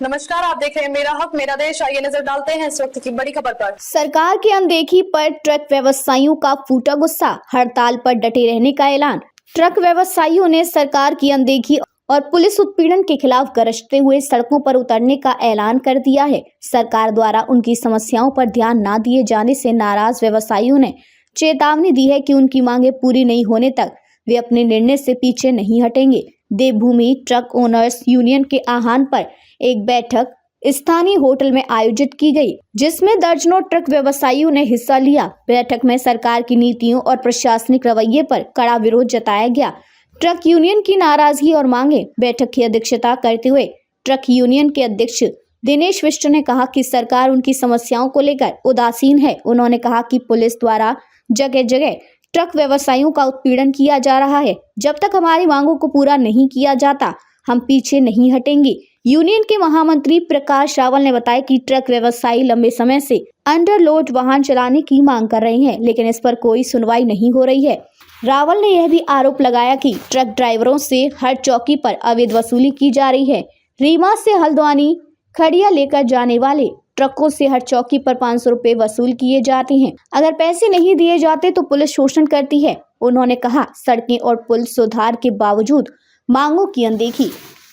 नमस्कार, आप देख रहे हैं मेरा हक मेरा देश। आइए नजर डालते हैं इस वक्त की बड़ी खबर पर। सरकार की अनदेखी पर ट्रक व्यवसायियों का फूटा गुस्सा, हड़ताल पर डटे रहने का ऐलान। ट्रक व्यवसायियों ने सरकार की अनदेखी और पुलिस उत्पीड़न के खिलाफ गरजते हुए सड़कों पर उतरने का ऐलान कर दिया है। सरकार द्वारा उनकी समस्याओं पर ध्यान न दिए जाने से नाराज व्यवसायियों ने चेतावनी दी है कि उनकी मांगे पूरी नहीं होने तक वे अपने निर्णय से पीछे नहीं हटेंगे। देवभूमि ट्रक ओनर्स यूनियन के आह्वान पर एक बैठक स्थानीय होटल में आयोजित की गई, जिसमें दर्जनों ट्रक व्यवसायियों ने हिस्सा लिया। बैठक में सरकार की नीतियों और प्रशासनिक रवैये पर कड़ा विरोध जताया गया। ट्रक यूनियन की नाराजगी और मांगे। बैठक की अध्यक्षता करते हुए ट्रक यूनियन के अध्यक्ष दिनेश विष्ट ने कहा कि सरकार उनकी समस्याओं को लेकर उदासीन है। उन्होंने कहा कि पुलिस द्वारा जगह जगह ट्रक व्यवसायियों का उत्पीड़न किया जा रहा है। जब तक हमारी मांगों को पूरा नहीं किया जाता, हम पीछे नहीं हटेंगे। यूनियन के महामंत्री प्रकाश रावल ने बताया कि ट्रक व्यवसायी लंबे समय से अंडरलोड वाहन चलाने की मांग कर रहे हैं, लेकिन इस पर कोई सुनवाई नहीं हो रही है। रावल ने यह भी आरोप लगाया कि ट्रक ड्राइवरों से हर चौकी पर अवैध वसूली की जा रही है। रीवा से हल्द्वानी खड़िया लेकर जाने वाले ट्रकों से हर चौकी पर 500 रुपए वसूल किए जाते हैं। अगर पैसे नहीं दिए जाते तो पुलिस शोषण करती है। उन्होंने कहा, सड़कें और पुल सुधार के बावजूद मांगों की अनदेखी।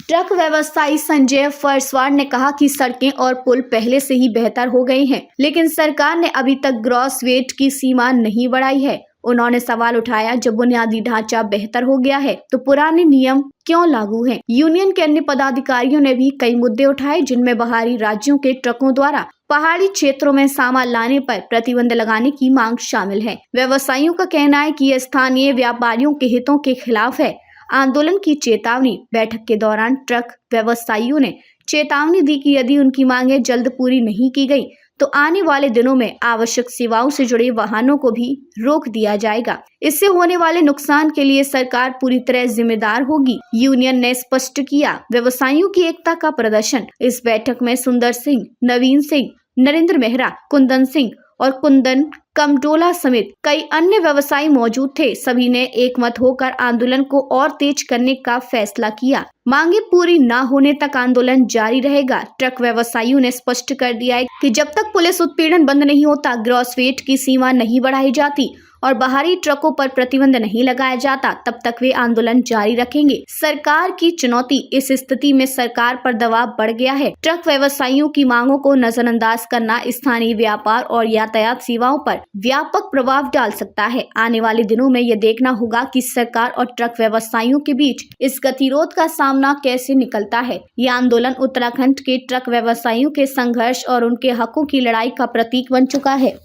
ट्रक व्यवसायी संजय फरसवार ने कहा कि सड़कें और पुल पहले से ही बेहतर हो गए हैं, लेकिन सरकार ने अभी तक ग्रॉस वेट की सीमा नहीं बढ़ाई है। उन्होंने सवाल उठाया, जब बुनियादी ढांचा बेहतर हो गया है तो पुराने नियम क्यों लागू हैं? यूनियन के अन्य पदाधिकारियों ने भी कई मुद्दे उठाए, जिनमें बाहरी राज्यों के ट्रकों द्वारा पहाड़ी क्षेत्रों में सामान लाने पर प्रतिबंध लगाने की मांग शामिल है। व्यवसायियों का कहना है कि यह स्थानीय व्यापारियों के हितों के खिलाफ है। आंदोलन की चेतावनी। बैठक के दौरान ट्रक व्यवसायियों ने चेतावनी दी कि यदि उनकी मांगें जल्द पूरी नहीं की गई तो आने वाले दिनों में आवश्यक सेवाओं से जुड़े वाहनों को भी रोक दिया जाएगा। इससे होने वाले नुकसान के लिए सरकार पूरी तरह जिम्मेदार होगी। यूनियन ने स्पष्ट किया। व्यवसायियों की एकता का प्रदर्शन। इस बैठक में सुंदर सिंह, नवीन सिंह, नरेंद्र मेहरा, कुंदन सिंह और कुंदन कमडोला समेत कई अन्य व्यवसायी मौजूद थे। सभी ने एकमत होकर आंदोलन को और तेज करने का फैसला किया। मांगे पूरी न होने तक आंदोलन जारी रहेगा। ट्रक व्यवसायियों ने स्पष्ट कर दिया है कि जब तक पुलिस उत्पीड़न बंद नहीं होता, ग्रॉस वेट की सीमा नहीं बढ़ाई जाती और बाहरी ट्रकों पर प्रतिबंध नहीं लगाया जाता, तब तक वे आंदोलन जारी रखेंगे। सरकार की चुनौती। इस स्थिति में सरकार पर दबाव बढ़ गया है। ट्रक व्यवसायियों की मांगों को नजरअंदाज करना स्थानीय व्यापार और यातायात सेवाओं पर व्यापक प्रभाव डाल सकता है। आने वाले दिनों में यह देखना होगा कि सरकार और ट्रक व्यवसायियों के बीच इस गतिरोध का सामना कैसे निकलता है। यह आंदोलन उत्तराखंड के ट्रक व्यवसायियों के संघर्ष और उनके हकों की लड़ाई का प्रतीक बन चुका है।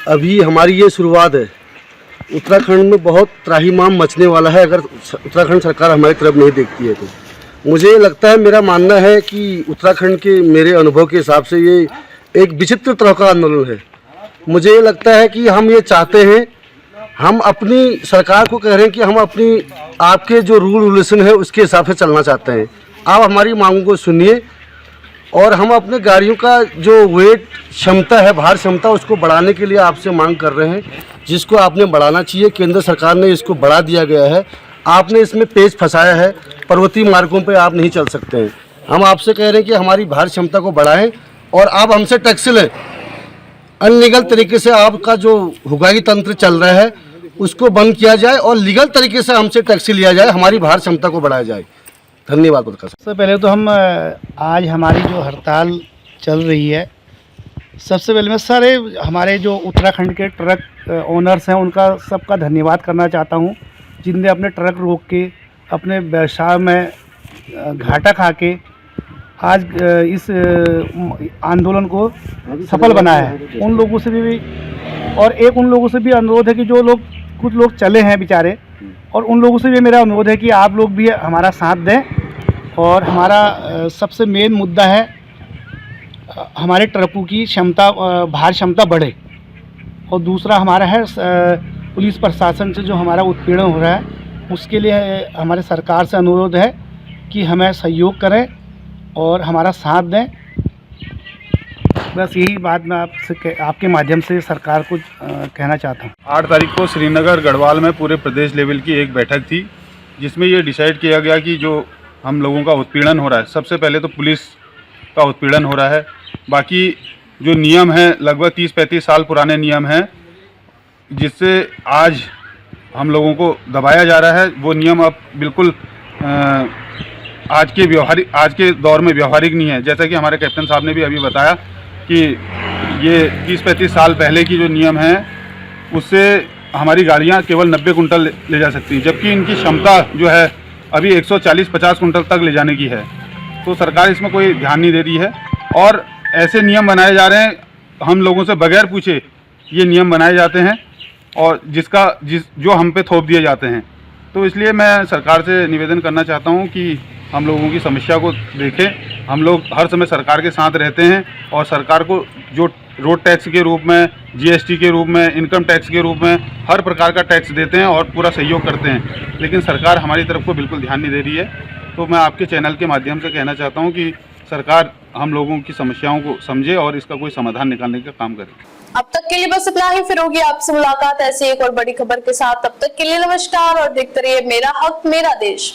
अभी हमारी ये शुरुआत है। उत्तराखंड में बहुत त्राहिमाम मचने वाला है अगर उत्तराखंड सरकार हमारी तरफ नहीं देखती है तो। मुझे लगता है, मेरा मानना है कि उत्तराखंड के मेरे अनुभव के हिसाब से ये एक विचित्र तरह का आंदोलन है। मुझे लगता है कि हम ये चाहते हैं, हम अपनी सरकार को कह रहे हैं कि हम अपनी आपके जो रूल रेगुलेशन है उसके हिसाब से चलना चाहते हैं। आप हमारी मांगों को सुनिए और हम अपने गाड़ियों का जो वेट क्षमता है, भार क्षमता, उसको बढ़ाने के लिए आपसे मांग कर रहे हैं, जिसको आपने बढ़ाना चाहिए। केंद्र सरकार ने इसको बढ़ा दिया गया है। आपने इसमें पेच फंसाया है। पर्वतीय मार्गों पे आप नहीं चल सकते हैं। हम आपसे कह रहे हैं कि हमारी भार क्षमता को बढ़ाएं और आप हमसे टैक्स लें। अनलीगल तरीके से आपका जो हुगाई तंत्र चल रहा है उसको बंद किया जाए और लीगल तरीके से हमसे टैक्स लिया जाए, हमारी भार क्षमता को बढ़ाया जाए। धन्यवाद। सबसे पहले तो हम आज हमारी जो हड़ताल चल रही है, सबसे पहले मैं सारे हमारे जो उत्तराखंड के ट्रक ओनर्स हैं उनका सबका धन्यवाद करना चाहता हूं, जिनने अपने ट्रक रोक के अपने व्यवसाय में घाटा खा के आज इस आंदोलन को सफल बनाया है। उन लोगों से भी और एक उन लोगों से भी अनुरोध है कि जो लोग कुछ लोग चले हैं बेचारे, और उन लोगों से भी मेरा अनुरोध है कि आप लोग भी हमारा साथ दें। और हमारा सबसे मेन मुद्दा है हमारे ट्रकों की क्षमता, भार क्षमता बढ़े। और दूसरा हमारा है पुलिस प्रशासन से जो हमारा उत्पीड़न हो रहा है, उसके लिए हमारे सरकार से अनुरोध है कि हमें सहयोग करें और हमारा साथ दें। बस यही बात मैं आपके माध्यम से सरकार को कहना चाहता हूँ। 8 तारीख को श्रीनगर गढ़वाल में पूरे प्रदेश लेवल की एक बैठक थी, जिसमें ये डिसाइड किया गया कि जो हम लोगों का उत्पीड़न हो रहा है, सबसे पहले तो पुलिस का उत्पीड़न हो रहा है। बाकी जो नियम है लगभग 30-35 साल पुराने नियम हैं, जिससे आज हम लोगों को दबाया जा रहा है। वो नियम अब बिल्कुल आज के दौर में व्यवहारिक नहीं है। जैसा कि हमारे कैप्टन साहब ने भी अभी बताया कि ये 30-35 साल पहले की जो नियम है उससे हमारी गाड़ियां केवल 90 कुंटल ले जा सकती हैं, जबकि इनकी क्षमता जो है अभी 140-50 कुंटल तक ले जाने की है। तो सरकार इसमें कोई ध्यान नहीं दे रही है और ऐसे नियम बनाए जा रहे हैं, हम लोगों से बगैर पूछे ये नियम बनाए जाते हैं और जो हम पे थोप दिए जाते हैं। तो इसलिए मैं सरकार से निवेदन करना चाहता हूं कि हम लोगों की समस्या को देखें। हम लोग हर समय सरकार के साथ रहते हैं और सरकार को जो रोड टैक्स के रूप में, जीएसटी के रूप में, इनकम टैक्स के रूप में हर प्रकार का टैक्स देते हैं और पूरा सहयोग करते हैं, लेकिन सरकार हमारी तरफ को बिल्कुल ध्यान नहीं दे रही है। तो मैं आपके चैनल के माध्यम से कहना चाहता हूं कि सरकार हम लोगों की समस्याओं को समझे और इसका कोई समाधान निकालने का काम करे। अब तक के लिए बस इतना ही, फिर होगी आपसे मुलाकात ऐसी एक और बड़ी खबर के साथ। तब तक के लिए नमस्कार और देखते रहिए मेरा हक मेरा देश।